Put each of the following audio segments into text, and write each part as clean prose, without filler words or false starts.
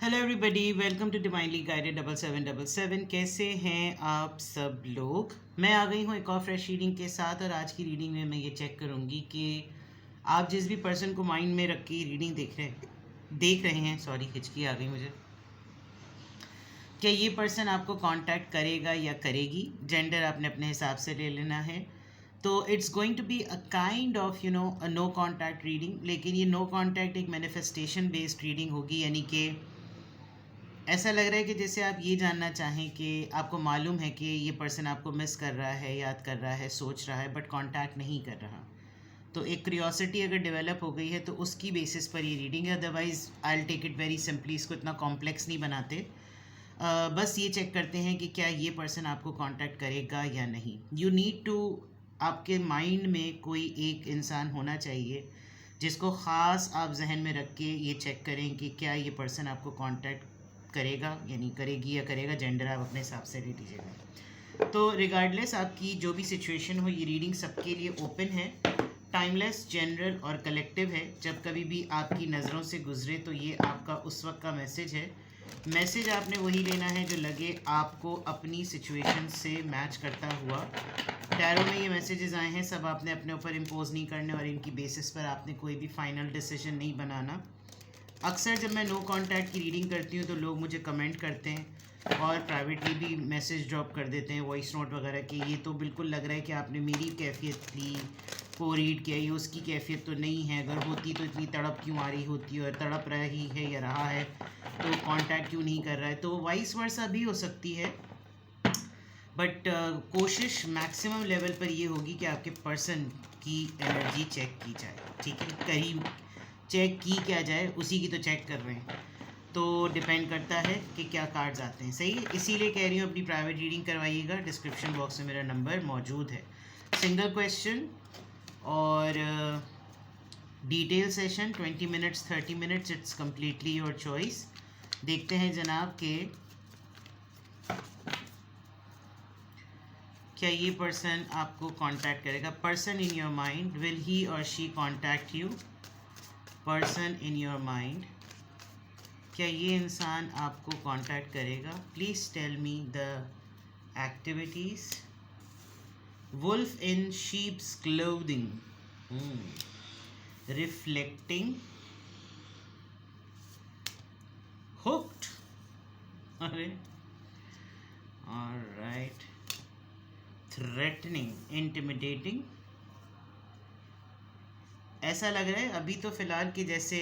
Hello everybody, welcome to divinely guided 7777। कैसे हैं आप सब लोग। मैं आ गई हूँ एक और फ्रेश रीडिंग के साथ, और आज की रीडिंग में मैं ये चेक करूँगी कि आप जिस भी पर्सन को माइंड में रख के रीडिंग देख रहे हैं, सॉरी हिचकी आ गई मुझे, क्या ये पर्सन आपको कांटेक्ट करेगा या करेगी। जेंडर आपने अपने हिसाब से ले लेना है। तो it's going to be a kind of a no contact reading, लेकिन ये नो कांटेक्ट एक मैनिफेस्टेशन बेस्ड रीडिंग होगी। यानी कि ऐसा लग रहा है कि जैसे आप ये जानना चाहें कि आपको मालूम है कि ये पर्सन आपको मिस कर रहा है, याद कर रहा है, सोच रहा है, बट कांटेक्ट नहीं कर रहा। तो एक क्यूरियोसिटी अगर डेवलप हो गई है तो उसकी बेसिस पर ये रीडिंग है। Otherwise I will take it very simply, इसको इतना कॉम्प्लेक्स नहीं बनाते। बस ये चेक करते हैं कि क्या ये पर्सन आपको कांटेक्ट करेगा या नहीं। यू नीड टू, आपके माइंड में कोई एक इंसान होना चाहिए जिसको ख़ास आप जहन में रख के ये चेक करें कि क्या ये पर्सन आपको कांटेक्ट करेगा, यानी करेगी या करेगा। जेंडर आप अपने हिसाब से ले लीजिएगा। तो रिगार्डलेस आपकी जो भी सिचुएशन हो, ये रीडिंग सबके लिए ओपन है, टाइमलेस, जनरल और कलेक्टिव है। जब कभी भी आपकी नज़रों से गुजरे तो ये आपका उस वक्त का मैसेज है। मैसेज आपने वही लेना है जो लगे आपको अपनी सिचुएशन से मैच करता हुआ। टैरो में ये मैसेजेस आए हैं, सब आपने अपने ऊपर इम्पोज नहीं करने, और इनकी बेसिस पर आपने कोई भी फाइनल डिसीजन नहीं बनाना। अक्सर जब मैं नो कांटेक्ट की रीडिंग करती हूँ तो लोग मुझे कमेंट करते हैं और प्राइवेटली भी मैसेज ड्रॉप कर देते हैं, वॉइस नोट वगैरह कि ये तो बिल्कुल लग रहा है कि आपने मेरी कैफियत थी को रीड किया, ये उसकी कैफियत तो नहीं है। अगर होती तो इतनी तड़प क्यों आ रही होती, और तड़प रही है या रहा है तो कांटेक्ट क्यों नहीं कर रहा है। तो वाइस वर्सा भी हो सकती है, बट कोशिश मैक्सिमम लेवल पर ये होगी कि आपके पर्सन की एनर्जी चेक की जाए। ठीक है, करीब चेक की क्या जाए, उसी की तो चेक कर रहे हैं। तो डिपेंड करता है कि क्या कार्ड्स आते हैं। सही है, इसीलिए कह रही हूँ अपनी प्राइवेट रीडिंग करवाइएगा। डिस्क्रिप्शन बॉक्स में मेरा नंबर मौजूद है। सिंगल क्वेश्चन और detail session 20 minutes 30 minutes, it's completely your choice. देखते हैं जनाब के क्या ये पर्सन आपको कांटेक्ट करेगा। Person in your mind, will he और she contact you. Person in your mind, क्या ये इंसान आपको कांटेक्ट करेगा। Please tell me the activities. Wolf in sheep's clothing, reflecting, hooked, अरे ऑलराइट, थ्रेटनिंग, इंटिमिडेटिंग। ऐसा लग रहा है अभी तो फ़िलहाल कि जैसे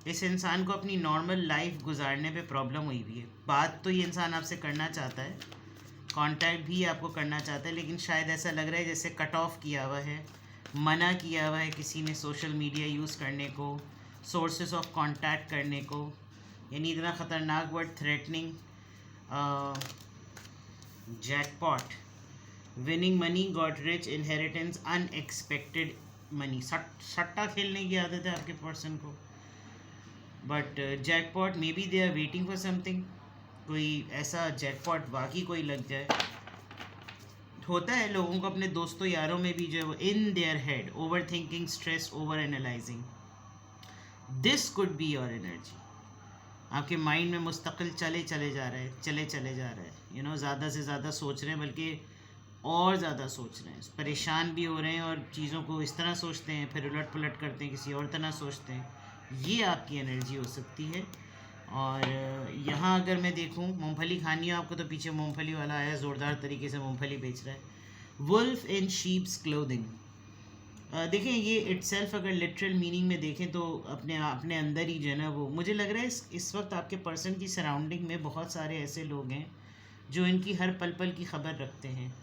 इस इंसान को अपनी नॉर्मल लाइफ गुजारने पे प्रॉब्लम हुई हुई है। बात तो ये इंसान आपसे करना चाहता है, कांटेक्ट भी आपको करना चाहता है, लेकिन शायद ऐसा लग रहा है जैसे कट ऑफ किया हुआ है, मना किया हुआ है किसी ने सोशल मीडिया यूज़ करने को, सोर्सेज ऑफ कांटेक्ट करने को। यानी इतना ख़तरनाक word threatening, jackpot, winning money, got rich, inheritance, unexpected money. सट्टा खेलने की आदत है आपके पर्सन को, but jackpot, may be they are waiting for something. कोई ऐसा जैकपॉट वाकई कोई लग जाए। होता है लोगों को अपने दोस्तों यारों में भी जो in their head over thinking, stress, over analysing. This could be your energy. आपके माइंड में मुस्तकिल चले चले जा रहे हैं, चले चले जा रहे हैं, ज़्यादा से ज़्यादा सोच रहे हैं, बल्कि और ज़्यादा सोच रहे हैं, परेशान भी हो रहे हैं, और चीज़ों को इस तरह सोचते हैं, फिर उलट पुलट करते हैं, किसी और तरह सोचते हैं। ये आपकी एनर्जी हो सकती है। और यहाँ अगर मैं देखूँ, मूंगफली खानी हो आपको तो पीछे मूंगफली वाला आया, ज़ोरदार तरीके से मूंगफली बेच रहा है। वुल्फ इन शीप्स क्लोथिंग, देखें ये इट्सेल्फ अगर लिटरल मीनिंग में देखें तो अपने अंदर ही जो है ना, वो मुझे लग रहा है इस वक्त आपके पर्सन की सराउंडिंग में बहुत सारे ऐसे लोग हैं जो इनकी हर पल पल की ख़बर रखते हैं।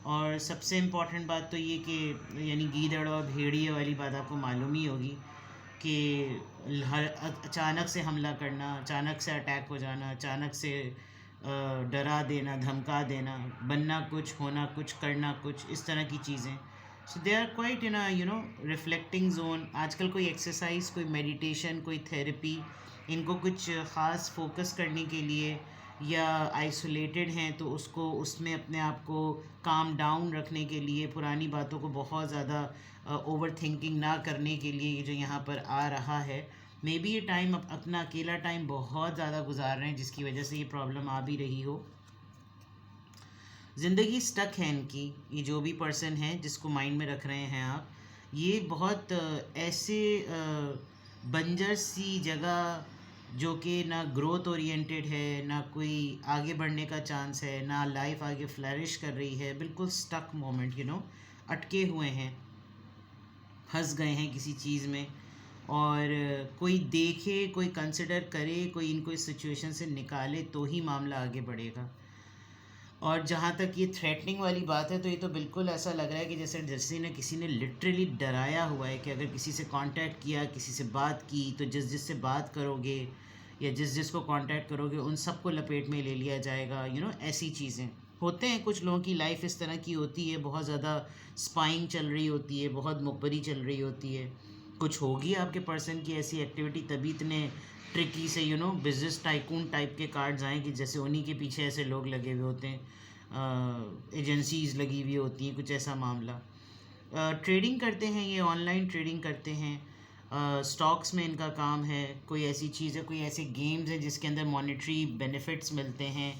और सबसे इम्पॉर्टेंट बात तो ये कि यानी गीदड़ और भेड़िए वाली बात आपको मालूम ही होगी कि हर अचानक से हमला करना, अचानक से अटैक हो जाना, अचानक से डरा देना, धमका देना, बनना कुछ, होना कुछ, करना कुछ, इस तरह की चीज़ें। So they are quite in a reflecting zone. आजकल कोई एक्सरसाइज, कोई मेडिटेशन, कोई थेरेपी, इनको कुछ ख़ास फोकस करने के लिए, या आइसोलेटेड हैं तो उसको उसमें अपने आप को काम डाउन रखने के लिए, पुरानी बातों को बहुत ज़्यादा ओवर थिंकिंग ना करने के लिए, ये जो यहाँ पर आ रहा है मे बी ये टाइम अपना अकेला टाइम बहुत ज़्यादा गुजार रहे हैं जिसकी वजह से ये प्रॉब्लम आ भी रही हो। ज़िंदगी स्टक है इनकी, ये जो भी पर्सन है जिसको माइंड में रख रहे हैं आप, ये बहुत ऐसे बंजर सी जगह जो कि ना ग्रोथ ओरिएंटेड है, ना कोई आगे बढ़ने का चांस है, ना लाइफ आगे फ्लरिश कर रही है, बिल्कुल स्टक मोमेंट, अटके हुए हैं, फंस गए हैं किसी चीज़ में। और कोई देखे, कोई कंसिडर करे, कोई इनको इस सिचुएशन से निकाले तो ही मामला आगे बढ़ेगा। और जहाँ तक ये थ्रेटनिंग वाली बात है, तो ये तो बिल्कुल ऐसा लग रहा है कि जैसे किसी ने लिटरली डराया हुआ है कि अगर किसी से कांटेक्ट किया, किसी से बात की, तो जिस से बात करोगे या जिस को कांटेक्ट करोगे उन सबको लपेट में ले लिया जाएगा। ऐसी चीज़ें होते हैं, कुछ लोगों की लाइफ इस तरह की होती है, बहुत ज़्यादा स्पाइंग चल रही होती है, बहुत मुखबरी चल रही होती है। कुछ होगी आपके पर्सन की ऐसी एक्टिविटी, तभी इतने ट्रिकी से बिजनेस टाइकून टाइप के कार्ड्स आए कि जैसे उन्हीं के पीछे ऐसे लोग लगे हुए होते हैं, एजेंसीज लगी हुई होती हैं, कुछ ऐसा मामला। ट्रेडिंग करते हैं, ये ऑनलाइन ट्रेडिंग करते हैं, स्टॉक्स में इनका काम है। कोई ऐसी चीज़ है, कोई ऐसे गेम्स हैं जिसके अंदर मॉनेटरी बेनिफिट्स मिलते हैं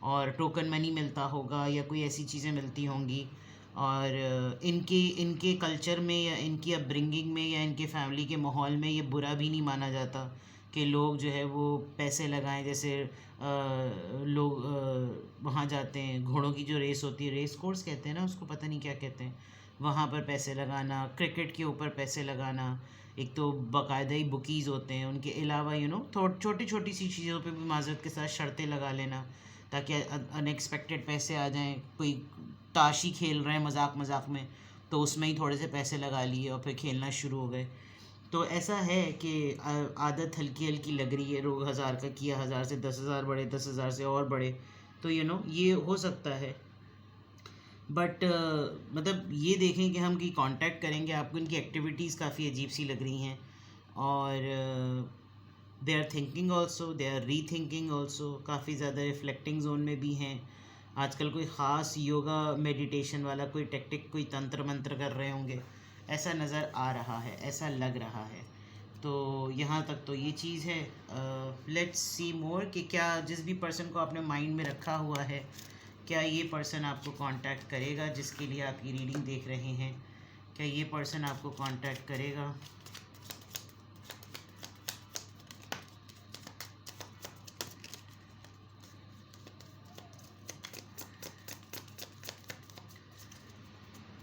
और टोकन मनी मिलता होगा या कोई ऐसी चीज़ें मिलती होंगी। और इनके कल्चर में या इनकी अपब्रिंगिंग में या इनके फैमिली के माहौल में ये बुरा भी नहीं माना जाता कि लोग जो है वो पैसे लगाएं। जैसे लोग वहाँ जाते हैं, घोड़ों की जो रेस होती है, रेस कोर्स कहते हैं ना उसको, पता नहीं क्या कहते हैं, वहाँ पर पैसे लगाना, क्रिकेट के ऊपर पैसे लगाना। एक तो बाकायदा ही बुकीज़ होते हैं, उनके अलावा छोटी छोटी सी चीज़ों पे भी माजरत के साथ शर्तें लगा लेना ताकि अनएक्सपेक्टेड पैसे आ जाएं। कोई ताशी खेल रहे हैं मजाक मजाक में, तो उसमें ही थोड़े से पैसे लगा लिए और फिर खेलना शुरू हो गए। तो ऐसा है कि आदत हल्की हल्की लग रही है। रोग 1000 का किया, 1000 से 10,000 बढ़े, 10,000 से और बढ़े, तो ये हो सकता है। बट मतलब ये देखें कि हम की कांटेक्ट करेंगे आपको, इनकी एक्टिविटीज़ काफ़ी अजीब सी लग रही हैं। और they are thinking also, they are rethinking also, काफ़ी ज़्यादा रिफ्लेक्टिंग जोन में भी हैं। आजकल कोई ख़ास योगा मेडिटेशन वाला कोई टेक्टिक, कोई तंत्र मंत्र कर रहे होंगे, ऐसा नज़र आ रहा है, ऐसा लग रहा है। तो यहाँ तक तो ये चीज़ है। लेट्स सी मोर कि क्या जिस भी पर्सन को आपने माइंड में रखा हुआ है, क्या ये पर्सन आपको कांटेक्ट करेगा जिसके लिए आप ये रीडिंग देख रहे हैं? क्या ये पर्सन आपको कांटेक्ट करेगा?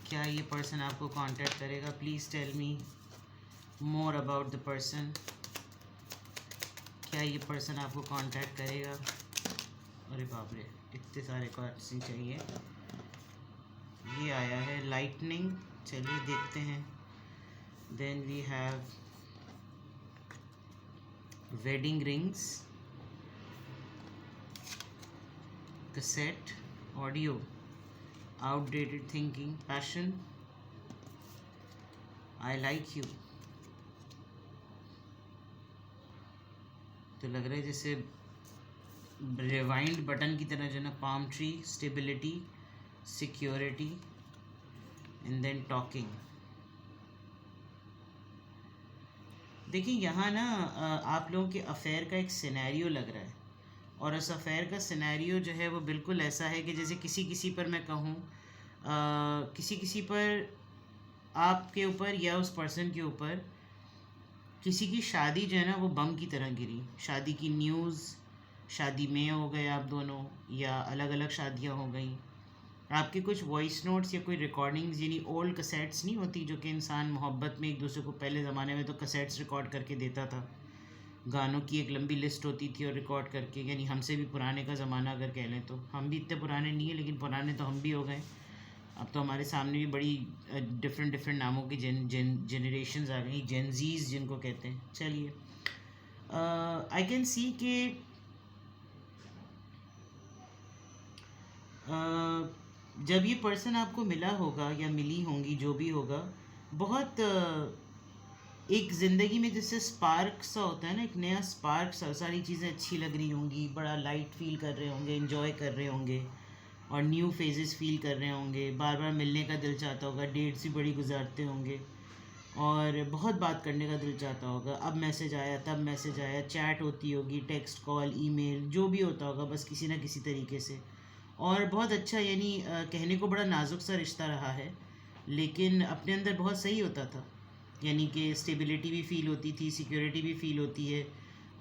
क्या ये पर्सन आपको कांटेक्ट करेगा? Please tell me more about the person. क्या ये पर्सन आपको कांटेक्ट करेगा? अरे बाप रे, इतने सारे कार्ड्स ही चाहिए। ये आया है लाइटनिंग, चलिए देखते हैं। Then we have wedding rings, cassette, audio, outdated thinking, passion, I like you। तो लग रहा है जैसे रिवाइंड बटन की तरह, जो ना, palm tree, stability, security and then talking. देखिए यहाँ ना आप लोगों के अफेयर का एक सिनेरियो लग रहा है, और उस अफेयर का सिनेरियो जो है वो बिल्कुल ऐसा है कि जैसे किसी पर मैं कहूँ, किसी पर, आपके ऊपर या उस पर्सन के ऊपर किसी की शादी जो है ना वो बम की तरह गिरी। शादी की न्यूज़, शादी में हो गए आप दोनों, या अलग अलग शादियां हो गई। आपके कुछ वॉइस नोट्स या कोई रिकॉर्डिंग्स, यानी ओल्ड कैसेट्स नहीं होती जो कि इंसान मोहब्बत में एक दूसरे को, पहले ज़माने में तो कैसेट्स रिकॉर्ड करके देता था, गानों की एक लंबी लिस्ट होती थी और रिकॉर्ड करके, यानी हमसे भी पुराने का ज़माना अगर कह लें तो। हम भी इतने पुराने नहीं हैं, लेकिन पुराने तो हम भी हो गए। अब तो हमारे सामने भी बड़ी डिफरेंट नामों की जनरेशन्स आ गई, जेनजीज जिनको कहते हैं। चलिए, आई कैन सी कि जब ये पर्सन आपको मिला होगा या मिली होंगी, जो भी होगा, बहुत एक ज़िंदगी में जैसे स्पार्क सा होता है ना, एक नया स्पार्क सा, सारी चीज़ें अच्छी लग रही होंगी, बड़ा लाइट फील कर रहे होंगे, एंजॉय कर रहे होंगे, और न्यू फेजेस फील कर रहे होंगे, बार बार मिलने का दिल चाहता होगा, डेट्स भी बड़ी गुजारते होंगे। और बहुत बात करने का दिल चाहता होगा, अब मैसेज आया तब मैसेज आया, चैट होती होगी, टेक्स्ट कॉल ईमेल जो भी होता होगा बस किसी ना किसी तरीके से। और बहुत अच्छा, यानी कहने को बड़ा नाजुक सा रिश्ता रहा है, लेकिन अपने अंदर बहुत सही होता था। यानी कि स्टेबिलिटी भी फ़ील होती थी, सिक्योरिटी भी फ़ील होती है,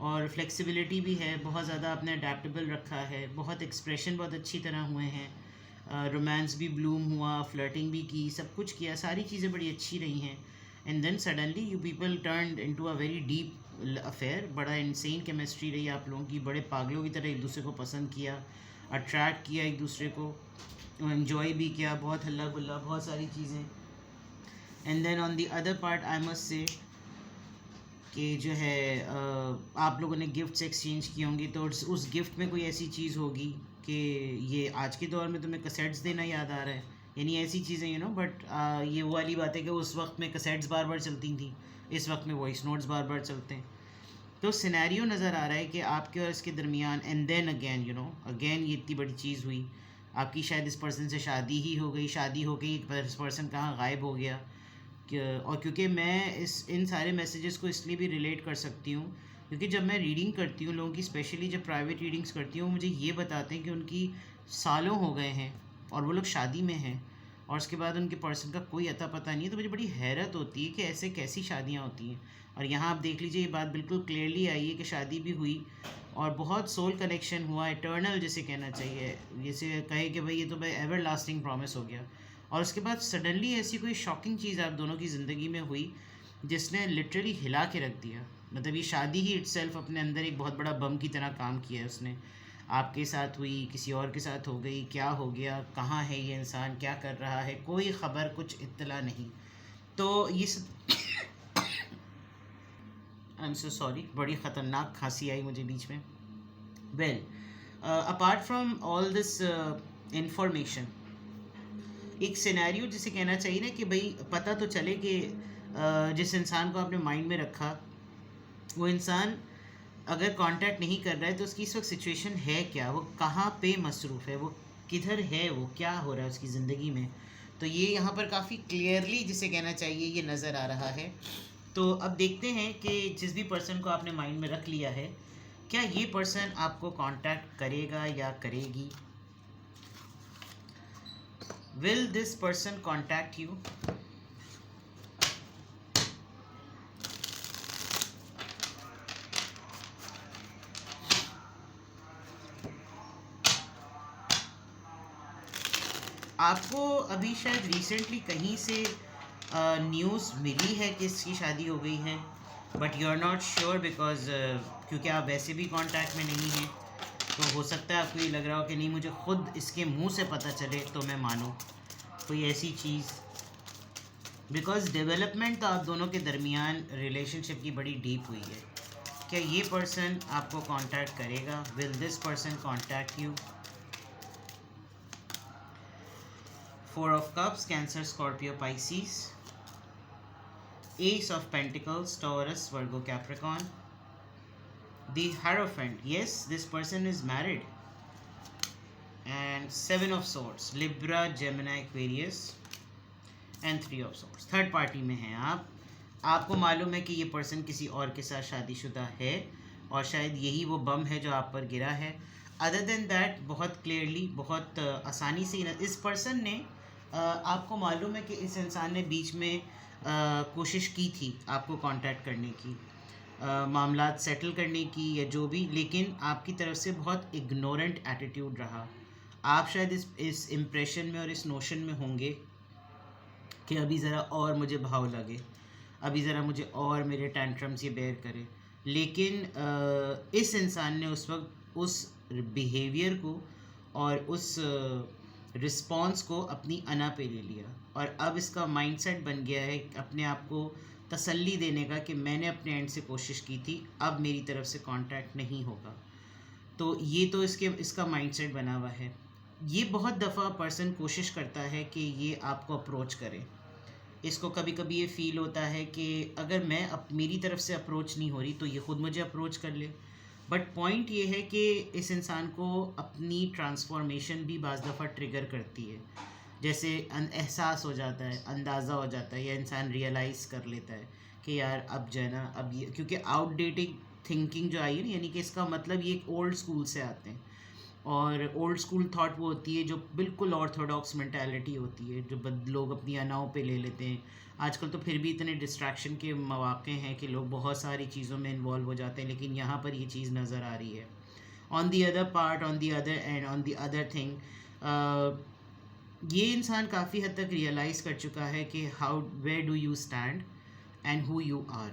और फ्लेक्सिबिलिटी भी है, बहुत ज़्यादा आपने अडेप्टेबल रखा है, बहुत एक्सप्रेशन बहुत अच्छी तरह हुए हैं, रोमांस भी ब्लूम हुआ, फ्लर्टिंग भी की, सब कुछ किया, सारी चीज़ें बड़ी अच्छी रही हैं। And then suddenly you people turn into a very deep affair, बड़ा इंसेन केमिस्ट्री रही आप लोगों की, बड़े पागलों की तरह एक दूसरे को पसंद किया, अट्रैक्ट किया एक दूसरे को, इन्जॉय भी किया, बहुत हल्ला गुल्ला, बहुत सारी चीज़ें। And then on the other part I must say कि जो है आप लोगों ने गिफ्ट्स एक्सचेंज किए होंगे, तो उस गिफ्ट में कोई ऐसी चीज़ होगी कि ये आज के दौर में तुम्हें कैसेट्स देना याद आ रहा है, यानी ऐसी चीज़ें बट ये वो वाली बात है कि उस वक्त में कैसेट्स बार बार चलती थी, इस वक्त में वॉइस नोट्स बार बार चलते हैं। तो सिनेरियो नज़र आ रहा है कि आपके और इसके दरमियान, एंड देन अगेन अगेन ये इतनी बड़ी चीज़ हुई, आपकी शायद इस पर्सन से शादी ही हो गई, शादी हो गई, इस पर्सन कहाँ गायब हो गया। और क्योंकि मैं इन सारे मैसेजेस को इसलिए भी रिलेट कर सकती हूँ क्योंकि जब मैं रीडिंग करती हूँ लोगों की, स्पेशली जब प्राइवेट रीडिंग्स करती हूँ, मुझे ये बताते हैं कि उनकी सालों हो गए हैं और वो लोग शादी में हैं, और उसके बाद उनके पर्सन का कोई अता पता नहीं है। तो मुझे बड़ी हैरत होती है कि ऐसे कैसी शादियाँ होती हैं। और यहाँ आप देख लीजिए, ये बात बिल्कुल क्लियरली आई है कि शादी भी हुई और बहुत सोल कनेक्शन हुआ, इटर्नल जिसे कहना चाहिए, जैसे कहे कि भाई ये तो भाई एवर लास्टिंग प्रॉमिस हो गया। और उसके बाद सडनली ऐसी कोई शॉकिंग चीज़ आप दोनों की ज़िंदगी में हुई जिसने लिटरली हिला के रख दिया। मतलब ये शादी ही इट्सेल्फ अपने अंदर एक बहुत बड़ा बम की तरह काम किया है उसने। आपके साथ हुई, किसी और के साथ हो गई, क्या हो गया, कहाँ है ये इंसान, क्या कर रहा है, कोई ख़बर, कुछ इत्तला नहीं। तो ये आई एम सो सॉरी, बड़ी ख़तरनाक खांसी आई मुझे बीच में। Well, apart from all this information, एक सिनेरियो जिसे कहना चाहिए ना कि भाई पता तो चले कि जिस इंसान को आपने माइंड में रखा वो इंसान अगर कांटेक्ट नहीं कर रहा है तो उसकी इस वक्त सिचुएशन है क्या, वो कहाँ पे मसरूफ़ है, वो किधर है, वो क्या हो रहा है उसकी ज़िंदगी में। तो ये यहाँ पर काफ़ी क्लियरली जिसे कहना चाहिए ये नज़र आ रहा है। तो अब देखते हैं कि जिस भी पर्सन को आपने माइंड में रख लिया है, क्या ये पर्सन आपको कांटेक्ट करेगा या करेगी। Will this person contact you? आपको अभी शायद रिसेंटली कहीं से न्यूज़ मिली है कि इसकी शादी हो गई है, but you are not sure because क्योंकि आप वैसे भी कांटेक्ट में नहीं हैं। तो हो सकता है आपको ये लग रहा हो कि नहीं, मुझे खुद इसके मुंह से पता चले तो मैं मानूं कोई ऐसी चीज़, बिकॉज डेवलपमेंट तो आप दोनों के दरमियान रिलेशनशिप की बड़ी डीप हुई है। क्या ये पर्सन आपको कांटेक्ट करेगा? Will this person contact you? 4 of Cups, Cancer, Scorpio, Pisces. Ace of Pentacles, Taurus, Virgo, Capricorn. The Hierophant, yes, this person is married. And 7 of Swords, Libra, Gemini, Aquarius. And 3 of Swords. Third party में हैं आप, आपको मालूम है कि ये person किसी और के साथ शादीशुदा है और शायद यही वो बम है जो आप पर गिरा है। अदर देन दैट बहुत क्लियरली, बहुत आसानी से इस पर्सन ने आपको मालूम है कि इस इंसान ने बीच में कोशिश की थी आपको कांटेक्ट करने की, मामलात सेटल करने की या जो भी, लेकिन आपकी तरफ से बहुत इग्नोरेंट एटीट्यूड रहा। आप शायद इस इम्प्रेशन में और इस नोशन में होंगे कि अभी ज़रा और मुझे भाव लगे, अभी ज़रा मुझे और मेरे टेंट्रम्स ये बेयर करे, लेकिन इस इंसान ने उस वक्त उस बिहेवियर को और उस रिस्पॉन्स को अपनी अना पे ले लिया और अब इसका माइंडसेट बन गया है अपने आप को तसल्ली देने का कि मैंने अपने एंड से कोशिश की थी, अब मेरी तरफ से कांटेक्ट नहीं होगा। तो ये तो इसका माइंडसेट बना हुआ है। ये बहुत दफ़ा पर्सन कोशिश करता है कि ये आपको अप्रोच करे, इसको कभी कभी ये फ़ील होता है कि अगर मैं मेरी तरफ से अप्रोच नहीं हो रही तो ये ख़ुद मुझे अप्रोच कर ले। बट पॉइंट ये है कि इस इंसान को अपनी ट्रांसफॉर्मेशन भी बाज़ दफ़ा ट्रिगर करती है। जैसे एहसास हो जाता है, अंदाज़ा हो जाता है, या इंसान रियलाइज़ कर लेता है कि यार अब जो है ना, अब ये क्योंकि आउटडेटेड थिंकिंग जो आई है ना, यानी कि इसका मतलब ये एक ओल्ड स्कूल से आते हैं। और ओल्ड स्कूल थॉट वो होती है जो बिल्कुल ऑर्थोडॉक्स मेंटालिटी होती है, जो लोग अपनी अनाओं पे ले लेते हैं। आजकल तो फिर भी इतने डिस्ट्रैक्शन के मौके हैं कि लोग बहुत सारी चीज़ों में इन्वॉल्व हो जाते हैं, लेकिन यहाँ पर ये चीज़ नज़र आ रही है। On the other part, on the other and, on the other thing, ये इंसान काफ़ी हद तक रियलाइज़ कर चुका है कि how, where do you stand and who you are.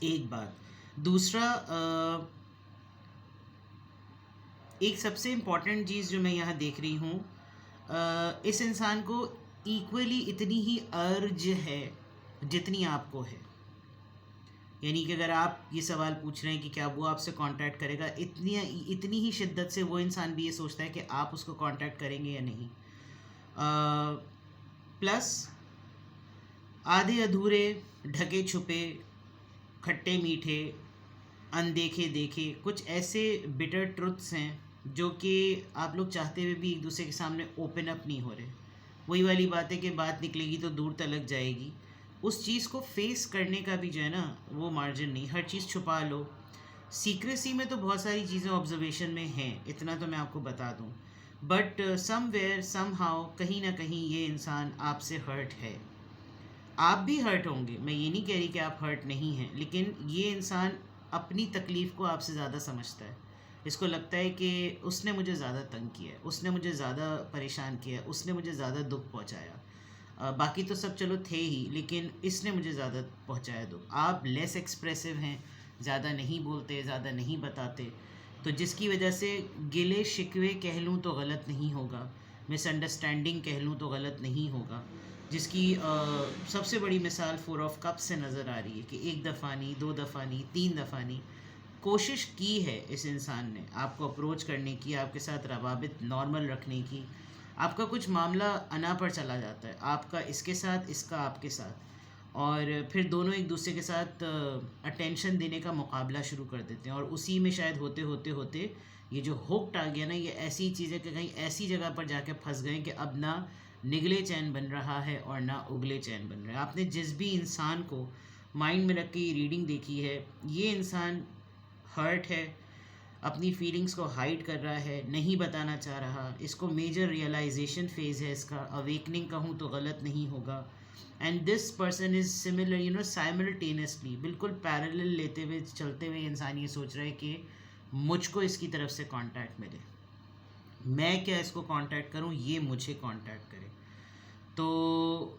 एक बात। दूसरा, एक सबसे इम्पॉर्टेंट चीज़ जो मैं यहाँ देख रही हूँ, इस इंसान को इक्वली इतनी ही अर्ज है जितनी आपको है। यानी कि अगर आप ये सवाल पूछ रहे हैं कि क्या वो आपसे कांटेक्ट करेगा, इतनी ही शिद्दत से वो इंसान भी ये सोचता है कि आप उसको कांटेक्ट करेंगे या नहीं। प्लस आधे अधूरे, ढके छुपे, खट्टे मीठे, अनदेखे देखे कुछ ऐसे बिटर ट्रुथ्स हैं जो कि आप लोग चाहते हुए भी एक दूसरे के सामने ओपन अप नहीं हो रहे। वही वाली बात है कि बात निकलेगी तो दूर तलक जाएगी। उस चीज़ को फेस करने का भी जो है ना, वो मार्जिन नहीं। हर चीज़ छुपा लो। सीक्रेसी में तो बहुत सारी चीज़ें ऑब्जर्वेशन में हैं, इतना तो मैं आपको बता दूं। बट समवेयर समहाउ, कहीं ना कहीं ये इंसान आपसे हर्ट है। आप भी हर्ट होंगे, मैं ये नहीं कह रही कि आप हर्ट नहीं हैं, लेकिन ये इंसान अपनी तकलीफ़ को आपसे ज़्यादा समझता है। इसको लगता है कि उसने मुझे ज़्यादा तंग किया है, उसने मुझे ज़्यादा परेशान किया है, उसने मुझे ज़्यादा दुख पहुंचाया। बाकी तो सब चलो थे ही, लेकिन इसने मुझे ज़्यादा पहुंचाया दुख। आप लेस एक्सप्रेसिव हैं, ज़्यादा नहीं बोलते, ज़्यादा नहीं बताते, तो जिसकी वजह से गिले शिकवे कह लूँ तो गलत नहीं होगा, मिसअंडरस्टैंडिंग कह लूँ तो गलत नहीं होगा। जिसकी सबसे बड़ी मिसाल 4 ऑफ कप से नज़र आ रही है कि एक दफ़ा नहीं, 2 दफ़ा नहीं, 3 दफ़ा नहीं, कोशिश की है इस इंसान ने आपको अप्रोच करने की, आपके साथ रवाबित नॉर्मल रखने की। आपका कुछ मामला अना पर चला जाता है, आपका इसके साथ, इसका आपके साथ, और फिर दोनों एक दूसरे के साथ अटेंशन देने का मुकाबला शुरू कर देते हैं। और उसी में शायद होते होते होते ये जो हुक्ड आ गया ना, ये ऐसी चीज़ है कि कहीं ऐसी जगह पर जाके फंस गए कि अब ना निगले चैन बन रहा है और ना उगले चैन बन रहा है। आपने जिस भी इंसान को माइंड में रख के ये रीडिंग देखी है, ये इंसान हर्ट है, अपनी फीलिंग्स को हाइड कर रहा है, नहीं बताना चाह रहा। इसको मेजर रियलाइजेशन फेज़ है इसका, अवेकनिंग कहूँ तो गलत नहीं होगा। And this person is similar, you know, simultaneously, बिल्कुल पैरेलल लेते हुए चलते हुए इंसान ये सोच रहा है कि मुझको इसकी तरफ से कांटेक्ट मिले, मैं क्या इसको कांटेक्ट करूं, ये मुझे कांटेक्ट करे। तो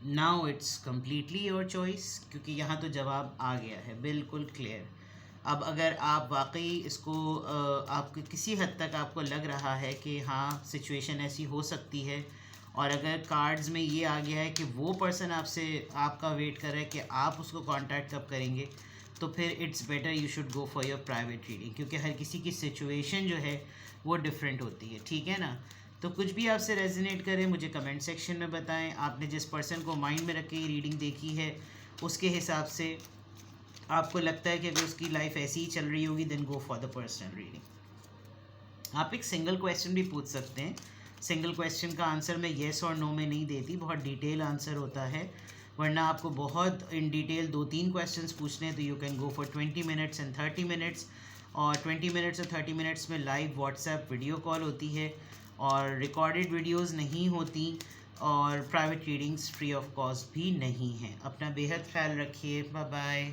now it's completely your choice, क्योंकि यहाँ तो जवाब आ गया है बिल्कुल क्लियर। अब अगर आप वाकई इसको आपको किसी हद तक आपको लग रहा है कि हाँ सिचुएशन ऐसी हो सकती है, और अगर कार्ड्स में ये आ गया है कि वो पर्सन आपसे आपका वेट कर रहा है कि आप उसको कांटेक्ट कब करेंगे, तो फिर it's better you should go for your private reading, क्योंकि हर किसी की सिचुएशन जो है वो डिफरेंट होती है, ठीक है ना। तो कुछ भी आपसे रेजोनेट करे मुझे कमेंट सेक्शन में बताएं। आपने जिस पर्सन को माइंड में रख के ये रीडिंग देखी है, उसके हिसाब से आपको लगता है कि अगर उसकी लाइफ ऐसी ही चल रही होगी, then go for the personal reading. आप एक सिंगल क्वेश्चन भी पूछ सकते हैं। सिंगल क्वेश्चन का आंसर मैं येस और नो में नहीं देती, बहुत डिटेल आंसर होता है। वरना आपको बहुत इन डिटेल 2-3 क्वेश्चंस पूछने हैं तो you can go for 20 minutes and 30 minutes. और 20 मिनट्स और 30 मिनट्स में लाइव व्हाट्सएप वीडियो कॉल होती है, और रिकॉर्डेड वीडियोस नहीं होती, और private readings free of cost भी नहीं हैं। अपना बेहद ख्याल रखिए, बाय बाय।